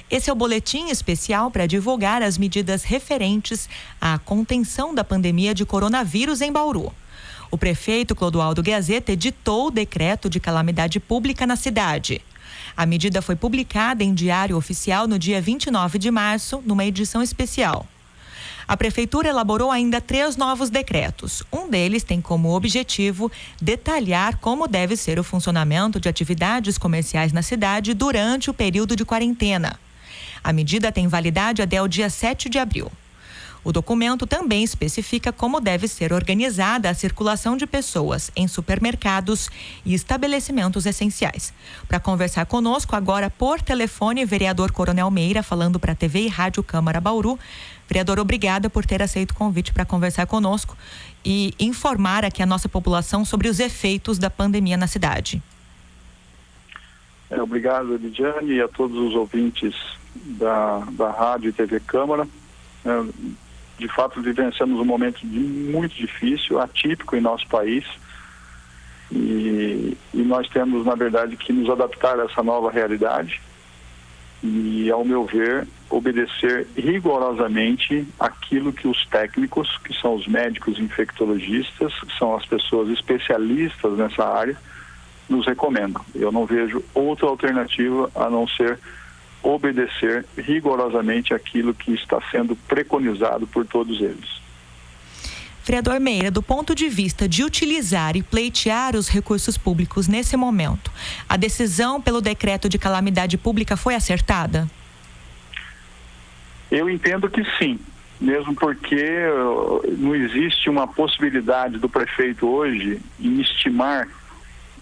Esse é o boletim especial para divulgar as medidas referentes à contenção da pandemia de coronavírus em Bauru. O prefeito Clodoaldo Guiazeta editou o decreto de calamidade pública na cidade. A medida foi publicada em Diário Oficial no dia 29 de março, numa edição especial. A Prefeitura elaborou ainda 3 novos decretos. Um deles tem como objetivo detalhar como deve ser o funcionamento de atividades comerciais na cidade durante o período de quarentena. A medida tem validade até o dia 7 de abril. O documento também especifica como deve ser organizada a circulação de pessoas em supermercados e estabelecimentos essenciais. Para conversar conosco agora por telefone, vereador Coronel Meira, falando para a TV e Rádio Câmara Bauru. Vereador, obrigada por ter aceito o convite para conversar conosco e informar aqui a nossa população sobre os efeitos da pandemia na cidade. Obrigado, Lidiane, e a todos os ouvintes da Rádio e TV Câmara. De fato, vivenciamos um momento muito difícil, atípico em nosso país, e nós temos, na verdade, que nos adaptar a essa nova realidade e, ao meu ver, obedecer rigorosamente aquilo que os técnicos, que são os médicos infectologistas, que são as pessoas especialistas nessa área, nos recomendam. Eu não vejo outra alternativa a não ser obedecer rigorosamente aquilo que está sendo preconizado por todos eles. Vereador Meira, do ponto de vista de utilizar e pleitear os recursos públicos nesse momento, a decisão pelo decreto de calamidade pública foi acertada? Eu entendo que sim, mesmo porque não existe uma possibilidade do prefeito hoje em estimar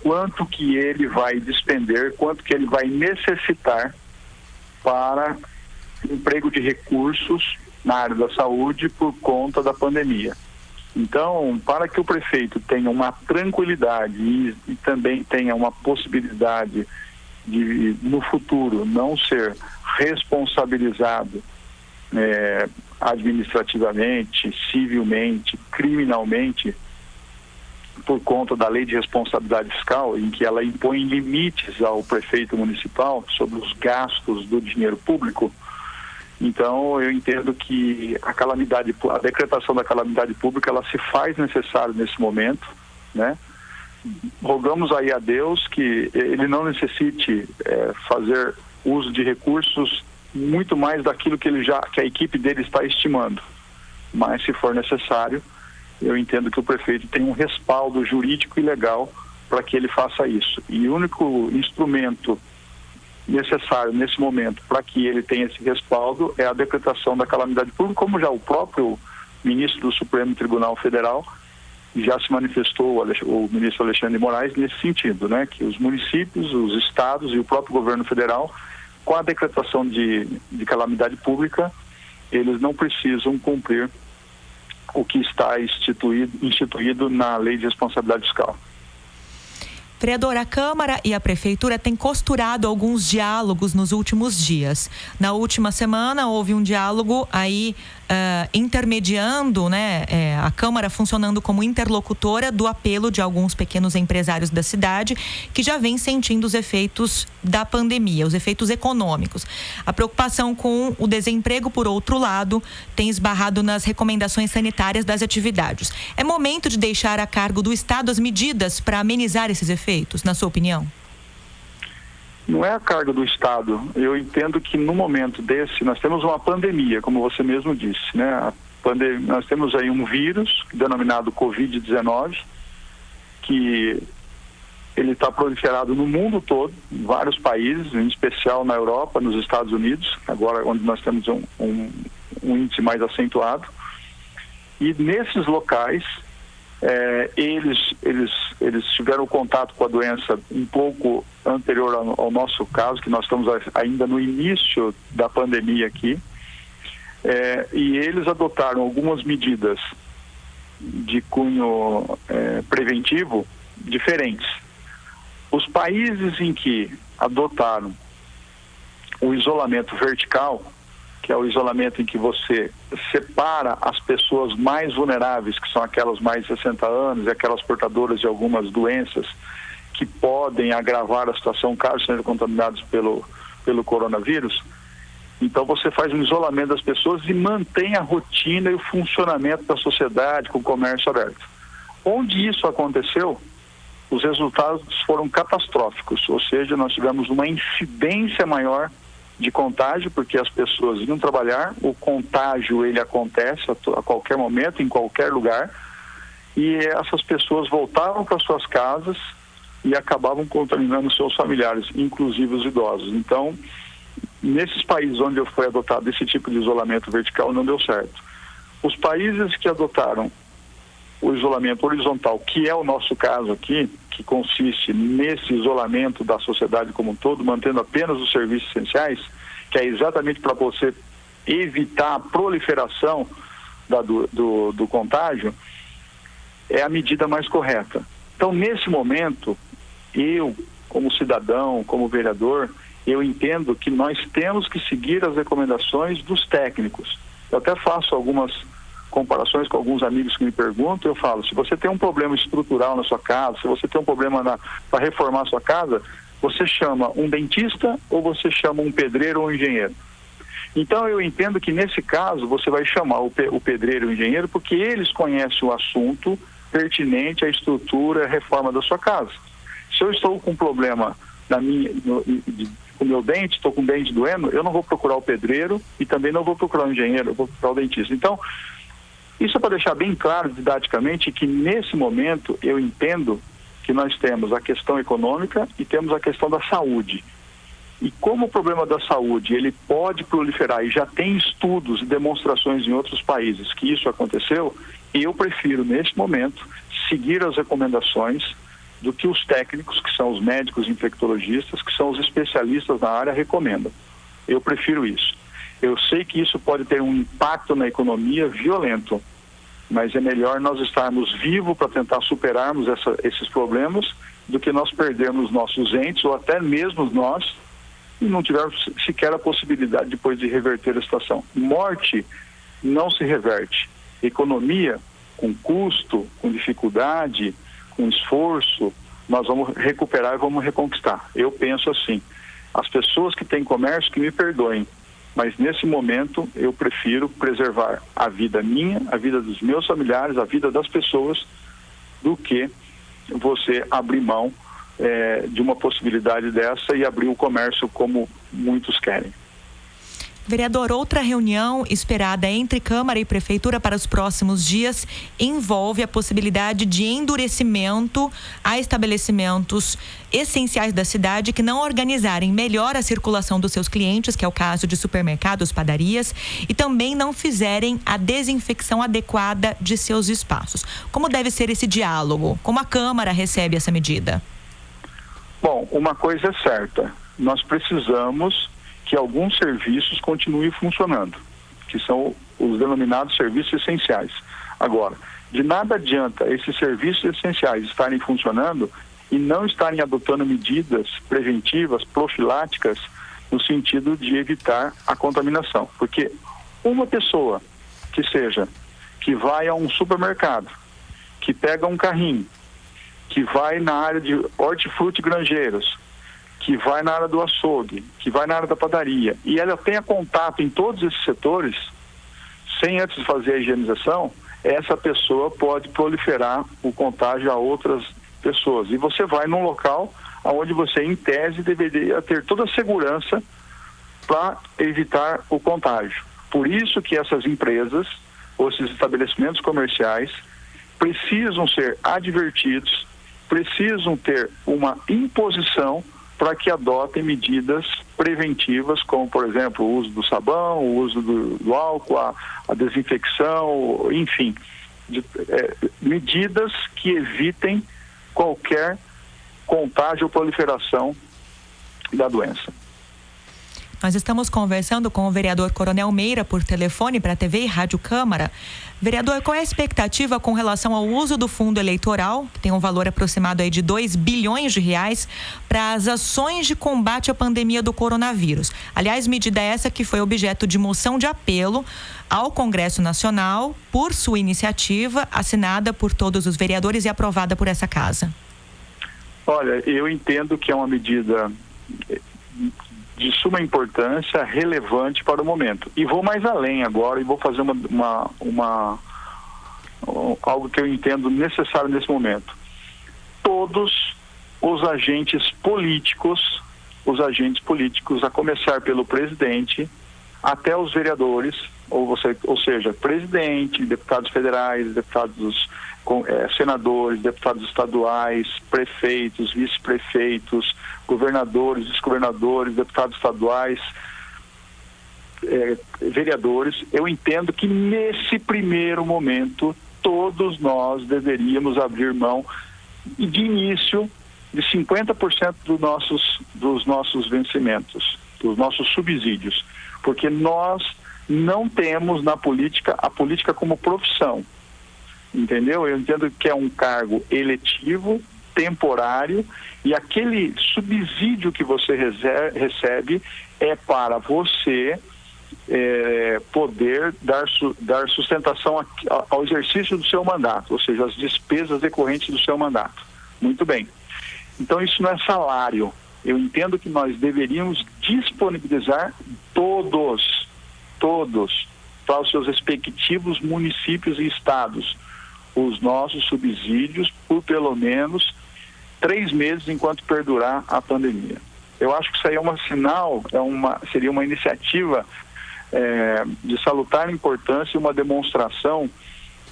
quanto que ele vai despender, quanto que ele vai necessitar para emprego de recursos na área da saúde por conta da pandemia. Então, para que o prefeito tenha uma tranquilidade e também tenha uma possibilidade de, no futuro, não ser responsabilizado administrativamente, civilmente, criminalmente, por conta da lei de responsabilidade fiscal, em que ela impõe limites ao prefeito municipal sobre os gastos do dinheiro público. Então, eu entendo que a decretação da calamidade pública, ela se faz necessária nesse momento, né? Rogamos aí a Deus que ele não necessite fazer uso de recursos muito mais daquilo que a equipe dele está estimando. Mas, se for necessário, eu entendo que o prefeito tem um respaldo jurídico e legal para que ele faça isso. E o único instrumento necessário nesse momento para que ele tenha esse respaldo é a decretação da calamidade pública, como já o próprio ministro do Supremo Tribunal Federal já se manifestou, o ministro Alexandre de Moraes, nesse sentido, né? Que os municípios, os estados e o próprio governo federal, com a decretação de calamidade pública, eles não precisam cumprir o que está instituído na Lei de Responsabilidade Fiscal. Vereador, a Câmara e a Prefeitura têm costurado alguns diálogos nos últimos dias. Na última semana houve um diálogo aí intermediando, né, a Câmara funcionando como interlocutora do apelo de alguns pequenos empresários da cidade que já vem sentindo os efeitos da pandemia, os efeitos econômicos. A preocupação com o desemprego, por outro lado, tem esbarrado nas recomendações sanitárias das atividades. É momento de deixar a cargo do Estado as medidas para amenizar esses efeitos, na sua opinião? Não é a carga do Estado. Eu entendo que no momento desse, nós temos uma pandemia, como você mesmo disse, né? Nós temos aí um vírus denominado Covid-19, que ele está proliferado no mundo todo, em vários países, em especial na Europa, nos Estados Unidos, agora onde nós temos um índice mais acentuado. E nesses locais, eles tiveram contato com a doença um pouco anterior ao nosso caso, que nós estamos ainda no início da pandemia aqui, e eles adotaram algumas medidas de cunho preventivo diferentes. Os países em que adotaram o isolamento vertical, que é o isolamento em que você separa as pessoas mais vulneráveis, que são aquelas mais de 60 anos e aquelas portadoras de algumas doenças que podem agravar a situação caso sejam contaminados pelo coronavírus, Então você faz um isolamento das pessoas e mantém a rotina e o funcionamento da sociedade com o comércio aberto. Onde isso aconteceu, os resultados foram catastróficos, ou seja, nós tivemos uma incidência maior de contágio, porque as pessoas iam trabalhar, o contágio ele acontece a qualquer momento, em qualquer lugar, e essas pessoas voltavam para suas casas e acabavam contaminando seus familiares, inclusive os idosos. Então, nesses países onde foi adotado esse tipo de isolamento vertical, não deu certo. Os países que adotaram o isolamento horizontal, que é o nosso caso aqui, que consiste nesse isolamento da sociedade como um todo, mantendo apenas os serviços essenciais, que é exatamente para você evitar a proliferação do contágio, é a medida mais correta. Então, nesse momento, eu, como cidadão, como vereador, eu entendo que nós temos que seguir as recomendações dos técnicos. Eu até faço algumas comparações com alguns amigos que me perguntam, eu falo, se você tem um problema estrutural na sua casa, se você tem um problema para reformar a sua casa, você chama um dentista ou você chama um pedreiro ou um engenheiro? Então eu entendo que nesse caso você vai chamar o pedreiro e o engenheiro porque eles conhecem o assunto pertinente à estrutura, à reforma da sua casa. Se eu estou com um problema com o meu dente, estou com o dente doendo, eu não vou procurar o pedreiro e também não vou procurar o engenheiro, eu vou procurar o dentista. Então, isso é para deixar bem claro didaticamente que nesse momento eu entendo que nós temos a questão econômica e temos a questão da saúde. E como o problema da saúde ele pode proliferar e já tem estudos e demonstrações em outros países que isso aconteceu, eu prefiro nesse momento seguir as recomendações do que os técnicos, que são os médicos infectologistas, que são os especialistas na área, recomendam. Eu prefiro isso. Eu sei que isso pode ter um impacto na economia violento, mas é melhor nós estarmos vivos para tentar superarmos esses problemas do que nós perdermos nossos entes ou até mesmo nós e não tivermos sequer a possibilidade depois de reverter a situação. Morte não se reverte. Economia, com custo, com dificuldade, com esforço, nós vamos recuperar e vamos reconquistar. Eu penso assim, as pessoas que têm comércio que me perdoem, mas nesse momento eu prefiro preservar a vida minha, a vida dos meus familiares, a vida das pessoas, do que você abrir mão de uma possibilidade dessa e abrir o comércio como muitos querem. Vereador, outra reunião esperada entre Câmara e Prefeitura para os próximos dias envolve a possibilidade de endurecimento a estabelecimentos essenciais da cidade que não organizarem melhor a circulação dos seus clientes, que é o caso de supermercados, padarias, e também não fizerem a desinfecção adequada de seus espaços. Como deve ser esse diálogo? Como a Câmara recebe essa medida? Bom, uma coisa é certa, nós precisamos que alguns serviços continuem funcionando, que são os denominados serviços essenciais. Agora, de nada adianta esses serviços essenciais estarem funcionando e não estarem adotando medidas preventivas, profiláticas, no sentido de evitar a contaminação. Porque uma pessoa que vai a um supermercado, que pega um carrinho, que vai na área de hortifruti granjeiros, que vai na área do açougue, que vai na área da padaria, e ela tenha contato em todos esses setores, sem antes fazer a higienização, essa pessoa pode proliferar o contágio a outras pessoas. E você vai num local onde você, em tese, deveria ter toda a segurança para evitar o contágio. Por isso que essas empresas, ou esses estabelecimentos comerciais, precisam ser advertidos, precisam ter uma imposição para que adotem medidas preventivas, como, por exemplo, o uso do sabão, o uso do álcool, a desinfecção, enfim, medidas que evitem qualquer contágio ou proliferação da doença. Nós estamos conversando com o vereador Coronel Meira por telefone para a TV e Rádio Câmara. Vereador, qual é a expectativa com relação ao uso do fundo eleitoral, que tem um valor aproximado aí de 2 bilhões de reais, para as ações de combate à pandemia do coronavírus? Aliás, medida essa que foi objeto de moção de apelo ao Congresso Nacional por sua iniciativa, assinada por todos os vereadores e aprovada por essa casa. Olha, eu entendo que é uma medida de suma importância, relevante para o momento. E vou mais além agora e vou fazer algo que eu entendo necessário nesse momento. Todos os agentes políticos, a começar pelo presidente, até os vereadores, ou seja, presidente, deputados federais, deputados senadores, deputados estaduais, prefeitos, vice-prefeitos, governadores, vice-governadores, deputados estaduais, vereadores. Eu entendo que nesse primeiro momento todos nós deveríamos abrir mão de início de 50% dos nossos vencimentos, dos nossos subsídios, porque nós não temos na política a política como profissão, entendeu? Eu entendo que é um cargo eletivo, temporário, e aquele subsídio que você recebe é para você poder dar sustentação ao exercício do seu mandato, ou seja, as despesas decorrentes do seu mandato. Muito bem. Então isso não é salário. Eu entendo que nós deveríamos disponibilizar todos para os seus respectivos municípios e estados os nossos subsídios por pelo menos 3 meses enquanto perdurar a pandemia. Eu acho que isso aí é um sinal, seria uma iniciativa de salutar importância e uma demonstração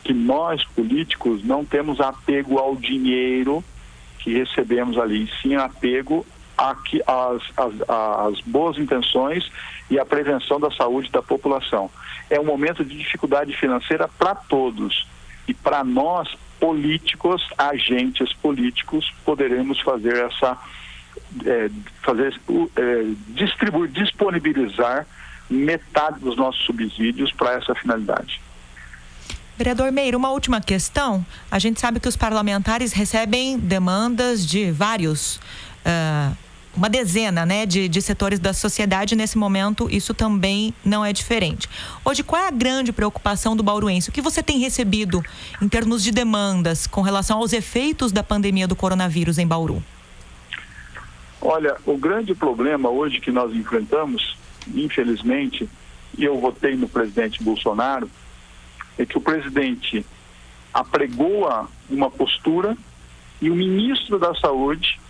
que nós, políticos, não temos apego ao dinheiro que recebemos ali, sim apego às boas intenções e à prevenção da saúde da população. É um momento de dificuldade financeira para todos, e para nós, políticos, agentes políticos, poderemos fazer disponibilizar metade dos nossos subsídios para essa finalidade. Vereador Meire, uma última questão. A gente sabe que os parlamentares recebem demandas de vários, uma dezena, né, de setores da sociedade. Nesse momento, isso também não é diferente. Hoje, qual é a grande preocupação do bauruense? O que você tem recebido em termos de demandas com relação aos efeitos da pandemia do coronavírus em Bauru? Olha, o grande problema hoje que nós enfrentamos, infelizmente, e eu votei no presidente Bolsonaro, é que o presidente apregoa uma postura e o ministro da Saúde,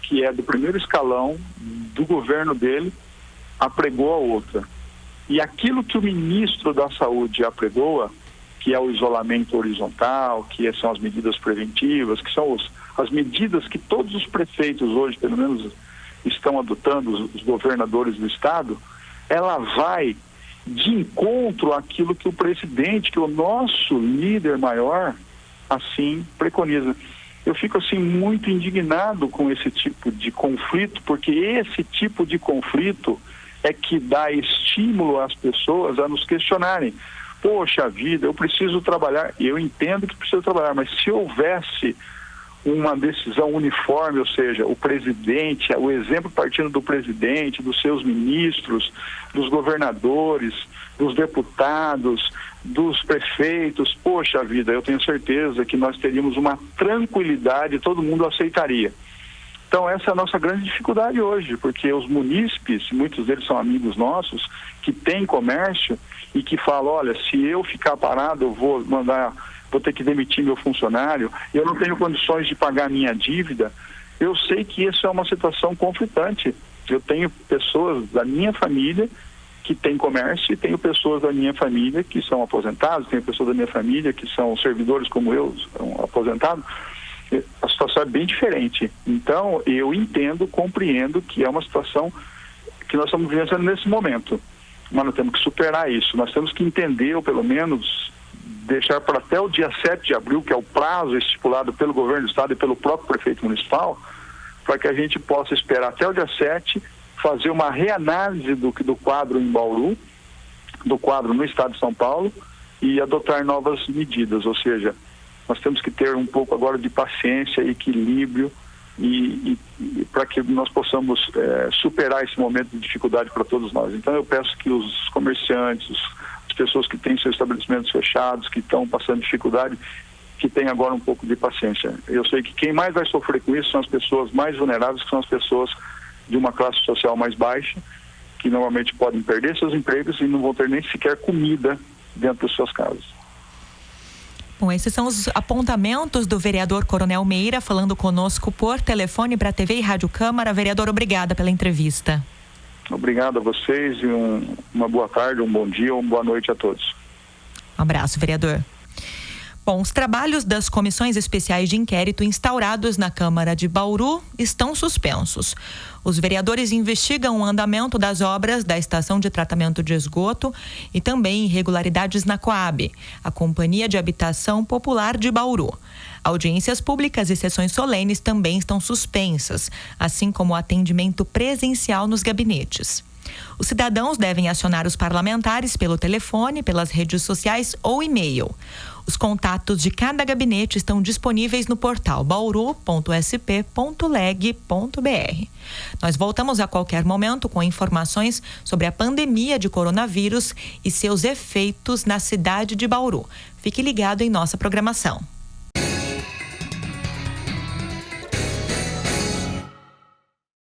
que é do primeiro escalão do governo dele, apregou a outra. E aquilo que o ministro da Saúde apregoa, que é o isolamento horizontal, que são as medidas preventivas, que são as medidas que todos os prefeitos hoje, pelo menos, estão adotando, os governadores do estado, ela vai de encontro àquilo que o presidente, que o nosso líder maior, assim preconiza. Eu fico assim muito indignado com esse tipo de conflito, porque esse tipo de conflito é que dá estímulo às pessoas a nos questionarem. Poxa vida, eu preciso trabalhar. Eu entendo que preciso trabalhar, mas se houvesse uma decisão uniforme, ou seja, o presidente, o exemplo partindo do presidente, dos seus ministros, dos governadores, dos deputados, dos prefeitos, poxa vida, eu tenho certeza que nós teríamos uma tranquilidade, todo mundo aceitaria. Então essa é a nossa grande dificuldade hoje, porque os munícipes, muitos deles são amigos nossos, que têm comércio e que falam, olha, se eu ficar parado, eu vou ter que demitir meu funcionário, eu não tenho condições de pagar minha dívida. Eu sei que isso é uma situação conflitante. Eu tenho pessoas da minha família que têm comércio e tenho pessoas da minha família que são aposentados, tenho pessoas da minha família que são servidores como eu, são aposentados. A situação é bem diferente. Então, eu compreendo que é uma situação que nós estamos vivenciando nesse momento. Mas nós temos que superar isso. Nós temos que entender, ou pelo menos deixar para até o dia 7 de abril, que é o prazo estipulado pelo governo do estado e pelo próprio prefeito municipal, para que a gente possa esperar até o dia 7, fazer uma reanálise do quadro em Bauru, do quadro no estado de São Paulo, e adotar novas medidas. Ou seja, nós temos que ter um pouco agora de paciência, equilíbrio, e para que nós possamos superar esse momento de dificuldade para todos nós. Então eu peço que os comerciantes, as pessoas que têm seus estabelecimentos fechados, que estão passando dificuldade, que tenham agora um pouco de paciência. Eu sei que quem mais vai sofrer com isso são as pessoas mais vulneráveis, que são as pessoas de uma classe social mais baixa, que normalmente podem perder seus empregos e não vão ter nem sequer comida dentro das suas casas. Bom, esses são os apontamentos do vereador Coronel Meira, falando conosco por telefone para a TV e Rádio Câmara. Vereador, obrigada pela entrevista. Obrigado a vocês e uma boa tarde, um bom dia, uma boa noite a todos. Um abraço, vereador. Bom, os trabalhos das comissões especiais de inquérito instaurados na Câmara de Bauru estão suspensos. Os vereadores investigam o andamento das obras da estação de tratamento de esgoto e também irregularidades na Coab, a Companhia de Habitação Popular de Bauru. Audiências públicas e sessões solenes também estão suspensas, assim como o atendimento presencial nos gabinetes. Os cidadãos devem acionar os parlamentares pelo telefone, pelas redes sociais ou e-mail. Os contatos de cada gabinete estão disponíveis no portal bauru.sp.leg.br. Nós voltamos a qualquer momento com informações sobre a pandemia de coronavírus e seus efeitos na cidade de Bauru. Fique ligado em nossa programação.